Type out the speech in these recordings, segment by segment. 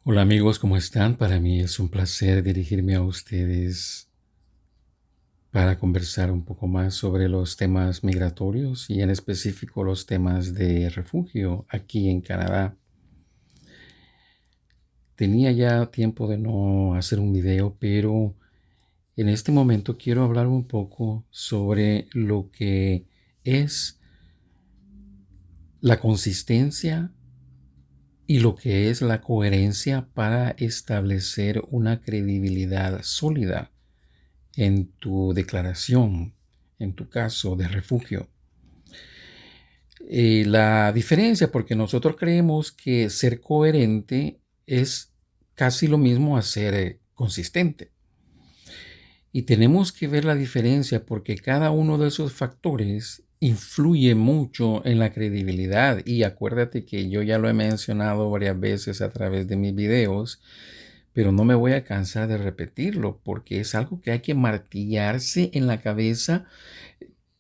Hola amigos, ¿cómo están? Para mí es un placer dirigirme a ustedes para conversar un poco más sobre los temas migratorios y en específico los temas de refugio aquí en Canadá. Tenía ya tiempo de no hacer un video, pero en este momento quiero hablar un poco sobre lo que es la consistencia y lo que es la coherencia para establecer una credibilidad sólida en tu declaración, en tu caso de refugio. La diferencia, porque nosotros creemos que ser coherente es casi lo mismo a ser consistente. Y tenemos que ver la diferencia porque cada uno de esos factores influye mucho en la credibilidad. Y acuérdate que yo ya lo he mencionado varias veces a través de mis videos, pero no me voy a cansar de repetirlo porque es algo que hay que martillarse en la cabeza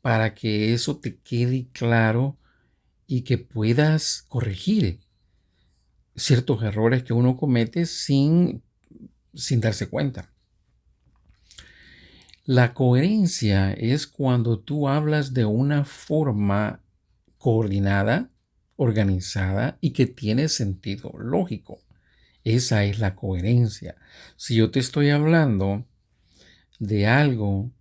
para que eso te quede claro y que puedas corregir ciertos errores que uno comete sin darse cuenta. La coherencia es cuando tú hablas de una forma coordinada, organizada y que tiene sentido lógico. Esa es la coherencia. Si yo te estoy hablando de algo,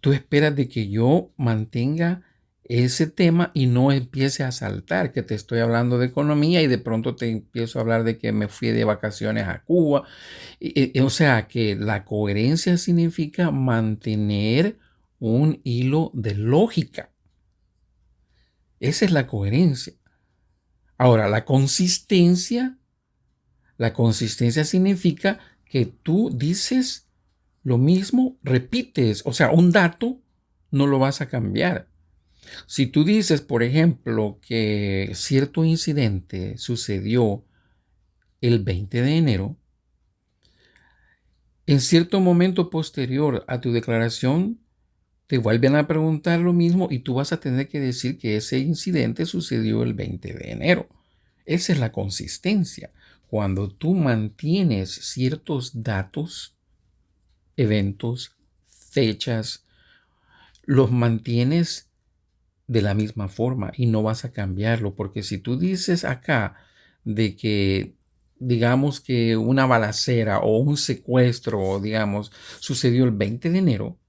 tú esperas de que yo mantenga ese tema y no empiece a saltar, que te estoy hablando de economía y de pronto te empiezo a hablar de que me fui de vacaciones a Cuba. O sea, que la coherencia significa mantener un hilo de lógica. Esa es la coherencia. Ahora, la consistencia significa que tú dices lo mismo, repites, o sea, un dato no lo vas a cambiar. Si tú dices, por ejemplo, que cierto incidente sucedió el 20 de enero, en cierto momento posterior a tu declaración, te vuelven a preguntar lo mismo y tú vas a tener que decir que ese incidente sucedió el 20 de enero. Esa es la consistencia. Cuando tú mantienes ciertos datos, eventos, fechas, los mantienes de la misma forma y no vas a cambiarlo, porque si tú dices acá de que, digamos que una balacera o un secuestro, digamos, sucedió el 20 de enero,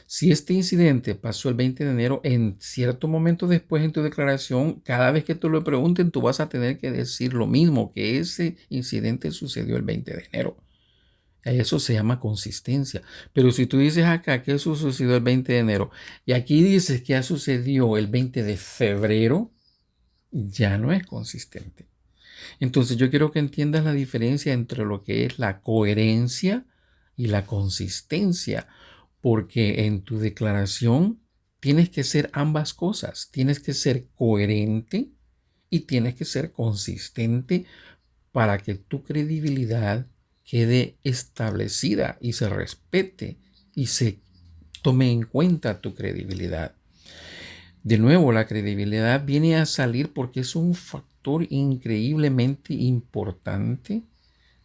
si este incidente pasó el 20 de enero, en cierto momento después en tu declaración, cada vez que te lo pregunten, tú vas a tener que decir lo mismo, que ese incidente sucedió el 20 de enero. Eso se llama consistencia. Pero si tú dices acá que eso sucedió el 20 de enero y aquí dices que ha sucedido el 20 de febrero, ya no es consistente. Entonces yo quiero que entiendas la diferencia entre lo que es la coherencia y la consistencia, porque en tu declaración tienes que ser ambas cosas. Tienes que ser coherente y tienes que ser consistente para que tu credibilidad quede establecida y se respete y se tome en cuenta tu credibilidad. De nuevo, la credibilidad viene a salir porque es un factor increíblemente importante,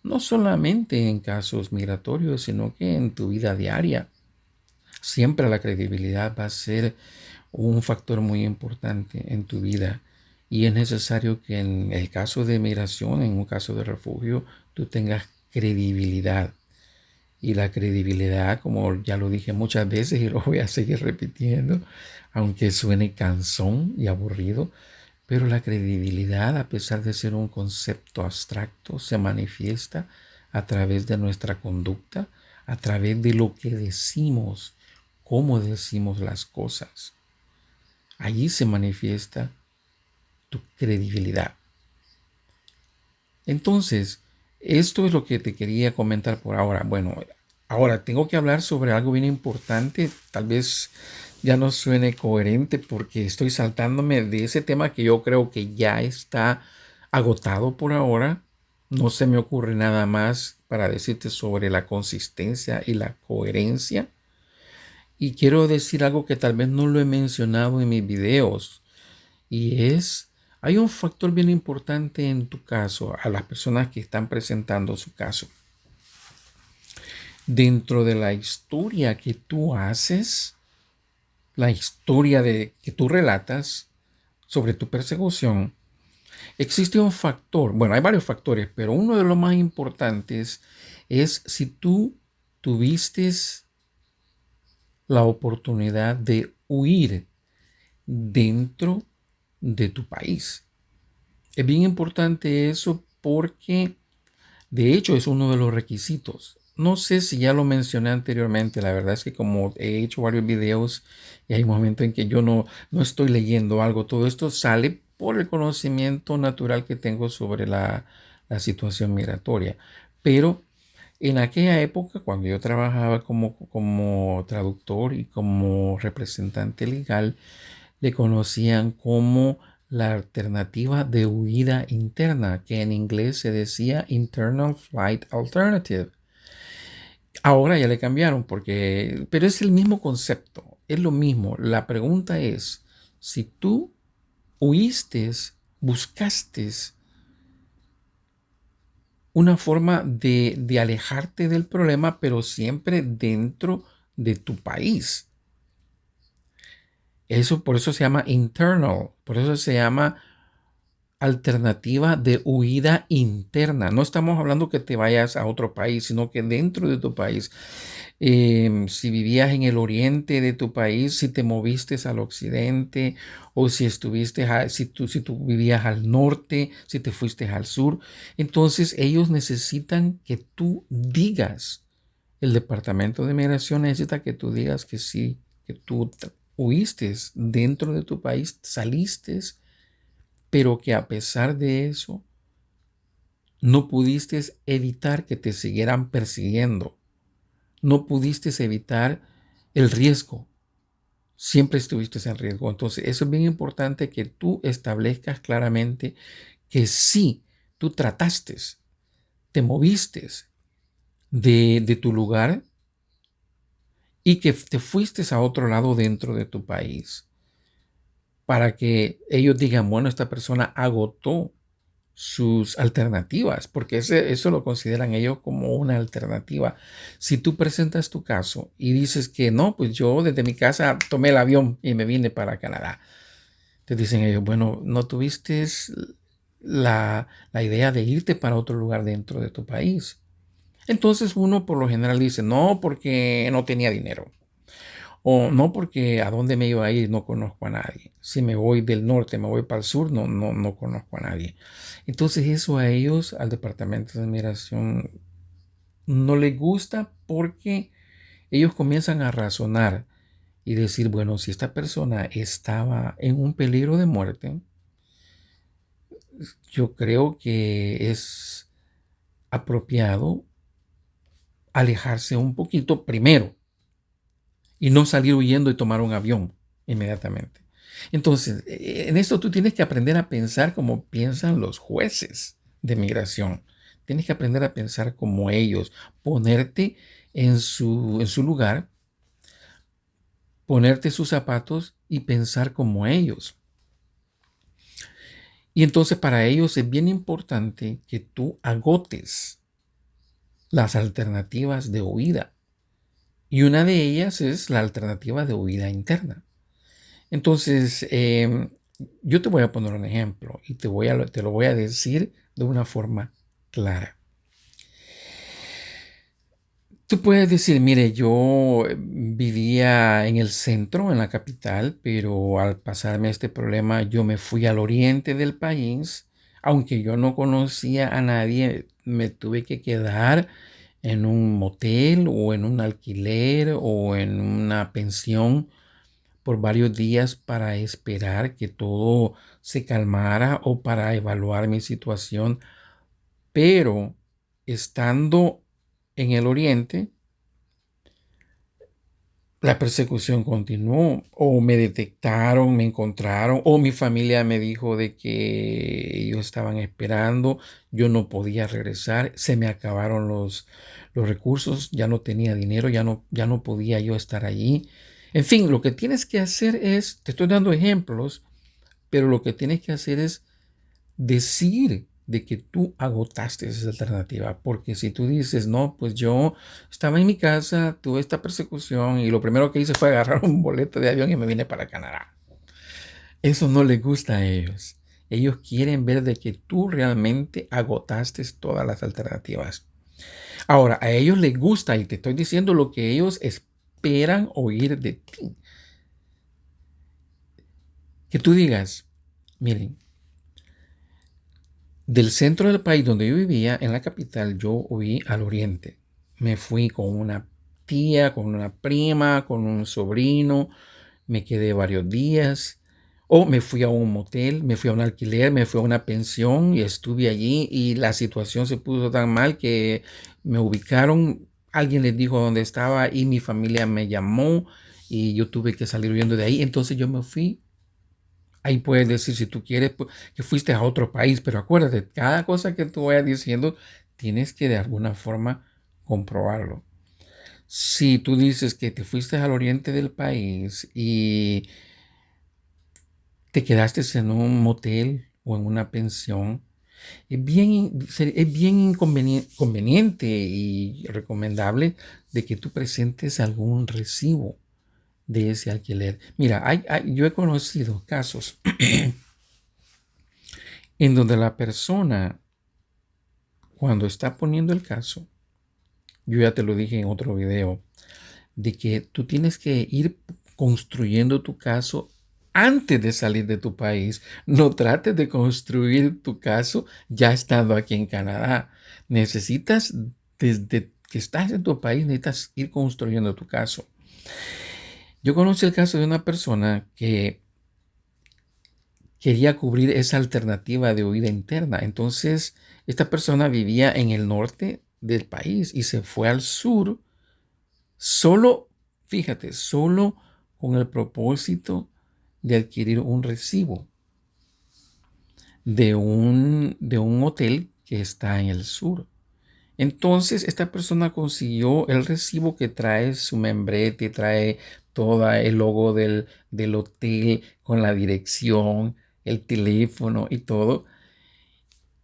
no solamente en casos migratorios, sino que en tu vida diaria. Siempre la credibilidad va a ser un factor muy importante en tu vida y es necesario que en el caso de migración, en un caso de refugio, tú tengas credibilidad. Y la credibilidad, como ya lo dije muchas veces y lo voy a seguir repitiendo, aunque suene cansón y aburrido, pero la credibilidad, a pesar de ser un concepto abstracto, se manifiesta a través de nuestra conducta, a través de lo que decimos, cómo decimos las cosas. Allí se manifiesta tu credibilidad. Entonces, esto es lo que te quería comentar por ahora. Bueno, ahora tengo que hablar sobre algo bien importante. Tal vez ya no suene coherente porque estoy saltándome de ese tema que yo creo que ya está agotado por ahora. No se me ocurre nada más para decirte sobre la consistencia y la coherencia. Y quiero decir algo que tal vez no lo he mencionado en mis videos y es Hay un factor bien importante en tu caso, a las personas que están presentando su caso. Dentro de la historia que tú haces, la historia que tú relatas sobre tu persecución, existe un factor, bueno, hay varios factores, pero uno de los más importantes es si tú tuviste la oportunidad de huir dentro de tu país. Es bien importante eso porque de hecho es uno de los requisitos. No sé si ya lo mencioné anteriormente, la verdad es que como he hecho varios videos y hay momentos en que yo no estoy leyendo algo, todo esto sale por el conocimiento natural que tengo sobre la situación migratoria. Pero en aquella época, cuando yo trabajaba como traductor y como representante legal, le conocían como la alternativa de huida interna, que en inglés se decía Internal Flight Alternative. Ahora ya le cambiaron pero es el mismo concepto, es lo mismo. La pregunta es, si tú huiste, buscaste una forma de alejarte del problema, pero siempre dentro de tu país. Eso por eso se llama internal, por eso se llama alternativa de huida interna. No estamos hablando que te vayas a otro país, sino que dentro de tu país. Si vivías en el oriente de tu país, si te moviste al occidente, o si si tú vivías al norte, si te fuiste al sur, entonces ellos necesitan que tú digas, el Departamento de Migración necesita que tú digas que sí, que tú huiste dentro de tu país, saliste, pero que a pesar de eso no pudiste evitar que te siguieran persiguiendo, no pudiste evitar el riesgo, siempre estuviste en riesgo. Entonces, eso es bien importante que tú establezcas claramente que sí, tú trataste, te moviste de tu lugar y que te fuiste a otro lado dentro de tu país para que ellos digan, bueno, esta persona agotó sus alternativas, porque eso lo consideran ellos como una alternativa. Si tú presentas tu caso y dices que no, pues yo desde mi casa tomé el avión y me vine para Canadá, te dicen ellos, bueno, no tuviste la idea de irte para otro lugar dentro de tu país. Entonces uno por lo general dice, no, porque no tenía dinero. O no, porque a dónde me iba a ir no conozco a nadie. Si me voy del norte, me voy para el sur, no conozco a nadie. Entonces eso a ellos, al Departamento de Migración, no les gusta porque ellos comienzan a razonar y decir, bueno, si esta persona estaba en un peligro de muerte, yo creo que es apropiado alejarse un poquito primero y no salir huyendo y tomar un avión inmediatamente. Entonces, en esto tú tienes que aprender a pensar como piensan los jueces de migración. Tienes que aprender a pensar como ellos, ponerte en su lugar, ponerte sus zapatos y pensar como ellos. Y entonces para ellos es bien importante que tú agotes las alternativas de huida. Y una de ellas es la alternativa de huida interna. Entonces, yo te voy a poner un ejemplo y te lo voy a decir de una forma clara. Tú puedes decir, mire, yo vivía en el centro, en la capital, pero al pasarme este problema, yo me fui al oriente del país. Aunque yo no conocía a nadie, me tuve que quedar en un motel o en un alquiler o en una pensión por varios días para esperar que todo se calmara o para evaluar mi situación. Pero estando en el oriente, la persecución continuó, o me detectaron, me encontraron, o mi familia me dijo de que ellos estaban esperando, yo no podía regresar, se me acabaron los recursos, ya no tenía dinero, ya no podía yo estar allí. En fin, lo que tienes que hacer es, te estoy dando ejemplos, pero lo que tienes que hacer es decir de que tú agotaste esa alternativa, porque si tú dices, no, pues yo estaba en mi casa, tuve esta persecución y lo primero que hice fue agarrar un boleto de avión y me vine para Canadá. Eso no les gusta a ellos. Ellos quieren ver de que tú realmente agotaste todas las alternativas. Ahora, a ellos les gusta, y te estoy diciendo lo que ellos esperan oír de ti. Que tú digas, miren, del centro del país donde yo vivía, en la capital, yo huí al oriente. Me fui con una tía, con una prima, con un sobrino, me quedé varios días. O me fui a un motel, me fui a un alquiler, me fui a una pensión y estuve allí y la situación se puso tan mal que me ubicaron, alguien les dijo dónde estaba y mi familia me llamó y yo tuve que salir huyendo de ahí. Entonces yo me fui. Ahí puedes decir si tú quieres que fuiste a otro país, pero acuérdate, cada cosa que tú vayas diciendo, tienes que de alguna forma comprobarlo. Si tú dices que te fuiste al oriente del país y te quedaste en un motel o en una pensión, es bien conveniente y recomendable de que tú presentes algún recibo de ese alquiler. Mira, yo he conocido casos en donde la persona, cuando está poniendo el caso, yo ya te lo dije en otro video, de que tú tienes que ir construyendo tu caso antes de salir de tu país. No trates de construir tu caso ya estando aquí en Canadá. Necesitas, desde que estás en tu país, necesitas ir construyendo tu caso. Yo conocí el caso de una persona que quería cubrir esa alternativa de huida interna. Entonces, esta persona vivía en el norte del país y se fue al sur solo, fíjate, solo con el propósito de adquirir un recibo de un hotel que está en el sur. Entonces, esta persona consiguió el recibo que trae su membrete, trae todo el logo del hotel con la dirección, el teléfono y todo.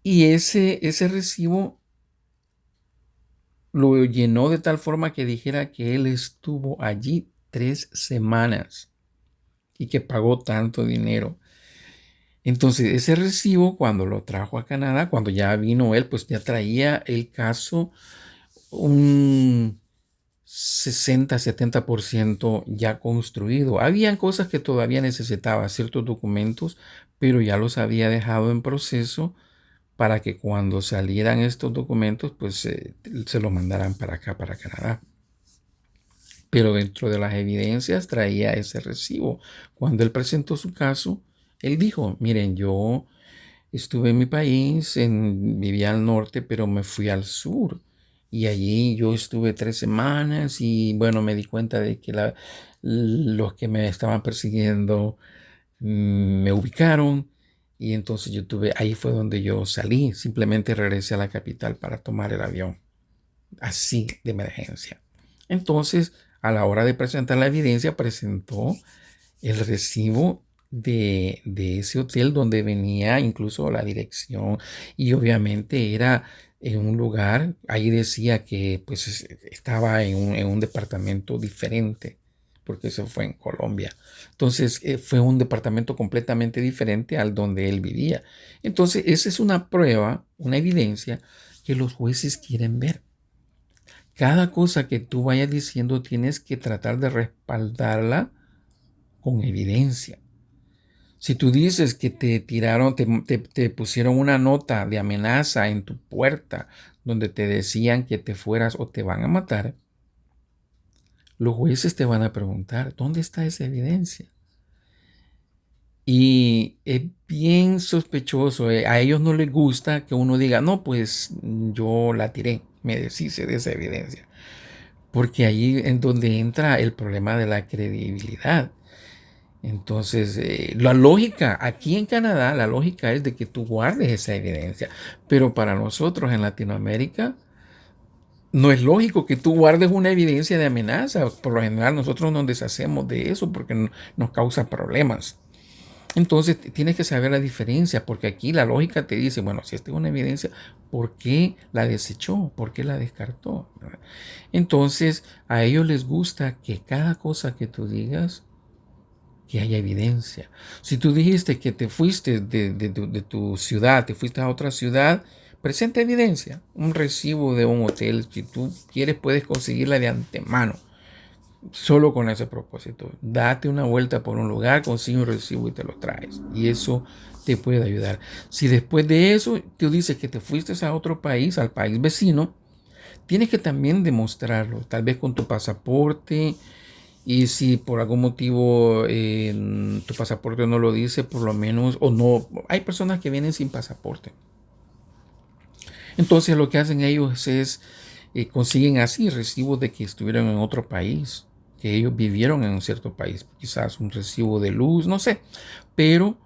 Y ese recibo lo llenó de tal forma que dijera que él estuvo allí 3 semanas y que pagó tanto dinero. Entonces, ese recibo, cuando lo trajo a Canadá, cuando ya vino él, pues ya traía el caso un 60-70% ya construido. Habían cosas que todavía necesitaba, ciertos documentos, pero ya los había dejado en proceso para que cuando salieran estos documentos, pues se los mandaran para acá, para Canadá. Pero dentro de las evidencias traía ese recibo. Cuando él presentó su caso, él dijo, miren, yo estuve en mi país, vivía al norte, pero me fui al sur. Y allí yo estuve 3 semanas y bueno, me di cuenta de que los que me estaban persiguiendo me ubicaron. Y entonces ahí fue donde yo salí. Simplemente regresé a la capital para tomar el avión. Así de emergencia. Entonces, a la hora de presentar la evidencia, presentó el recibo de ese hotel donde venía incluso la dirección y obviamente era en un lugar, ahí decía que pues estaba en un departamento diferente porque eso fue en Colombia. Entonces fue un departamento completamente diferente al donde él vivía. Entonces esa es una prueba, una evidencia que los jueces quieren ver. Cada cosa que tú vayas diciendo tienes que tratar de respaldarla con evidencia. Si tú dices que te tiraron, te pusieron una nota de amenaza en tu puerta donde te decían que te fueras o te van a matar, los jueces te van a preguntar, ¿dónde está esa evidencia? Y es bien sospechoso, a ellos no les gusta que uno diga, no, pues yo la tiré, me deshice de esa evidencia. Porque ahí es donde entra el problema de la credibilidad. Entonces, la lógica, aquí en Canadá, la lógica es de que tú guardes esa evidencia. Pero para nosotros en Latinoamérica, no es lógico que tú guardes una evidencia de amenaza. Por lo general, nosotros nos deshacemos de eso porque nos causa problemas. Entonces tienes que saber la diferencia, porque aquí la lógica te dice, bueno, si esta es una evidencia, ¿por qué la desechó? ¿Por qué la descartó? ¿Verdad? Entonces a ellos les gusta que cada cosa que tú digas, que haya evidencia. Si tú dijiste que te fuiste de tu ciudad, te fuiste a otra ciudad, presenta evidencia, un recibo de un hotel. Si tú quieres, puedes conseguirla de antemano. Solo con ese propósito. Date una vuelta por un lugar, consigue un recibo y te lo traes. Y eso te puede ayudar. Si después de eso tú dices que te fuiste a otro país, al país vecino, tienes que también demostrarlo. Tal vez con tu pasaporte. Y si por algún motivo tu pasaporte no lo dice, por lo menos, o no, hay personas que vienen sin pasaporte. Entonces lo que hacen ellos es consiguen así recibos de que estuvieron en otro país, que ellos vivieron en un cierto país, quizás un recibo de luz, no sé, pero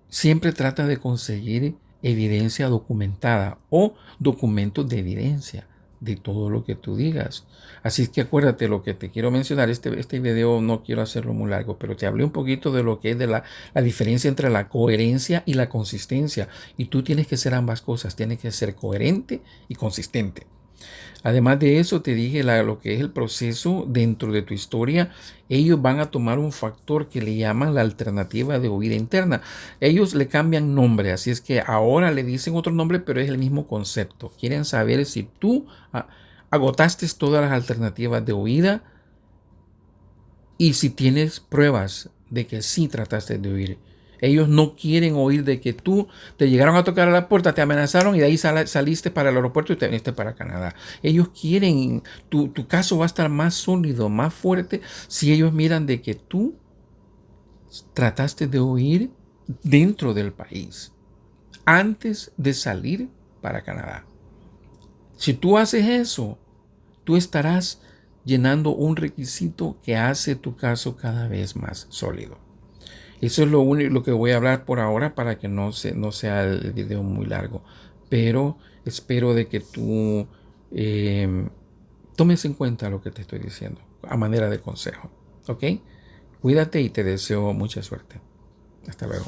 siempre trata de conseguir evidencia documentada o documentos de evidencia de todo lo que tú digas. Así es que acuérdate lo que te quiero mencionar. Este video no quiero hacerlo muy largo, pero te hablé un poquito de lo que es de la diferencia entre la coherencia y la consistencia. Y tú tienes que ser ambas cosas. Tienes que ser coherente y consistente. Además de eso, te dije lo que es el proceso dentro de tu historia. Ellos van a tomar un factor que le llaman la alternativa de huida interna. Ellos le cambian nombre, así es que ahora le dicen otro nombre, pero es el mismo concepto. Quieren saber si tú agotaste todas las alternativas de huida y si tienes pruebas de que sí trataste de huir. Ellos no quieren oír de que tú te llegaron a tocar a la puerta, te amenazaron y de ahí saliste para el aeropuerto y te viniste para Canadá. Ellos quieren, tu caso va a estar más sólido, más fuerte, si ellos miran de que tú trataste de huir dentro del país, antes de salir para Canadá. Si tú haces eso, tú estarás llenando un requisito que hace tu caso cada vez más sólido. Eso es lo único lo que voy a hablar por ahora para que no sea el video muy largo. Pero espero de que tú tomes en cuenta lo que te estoy diciendo a manera de consejo. ¿Ok? Cuídate y te deseo mucha suerte. Hasta luego.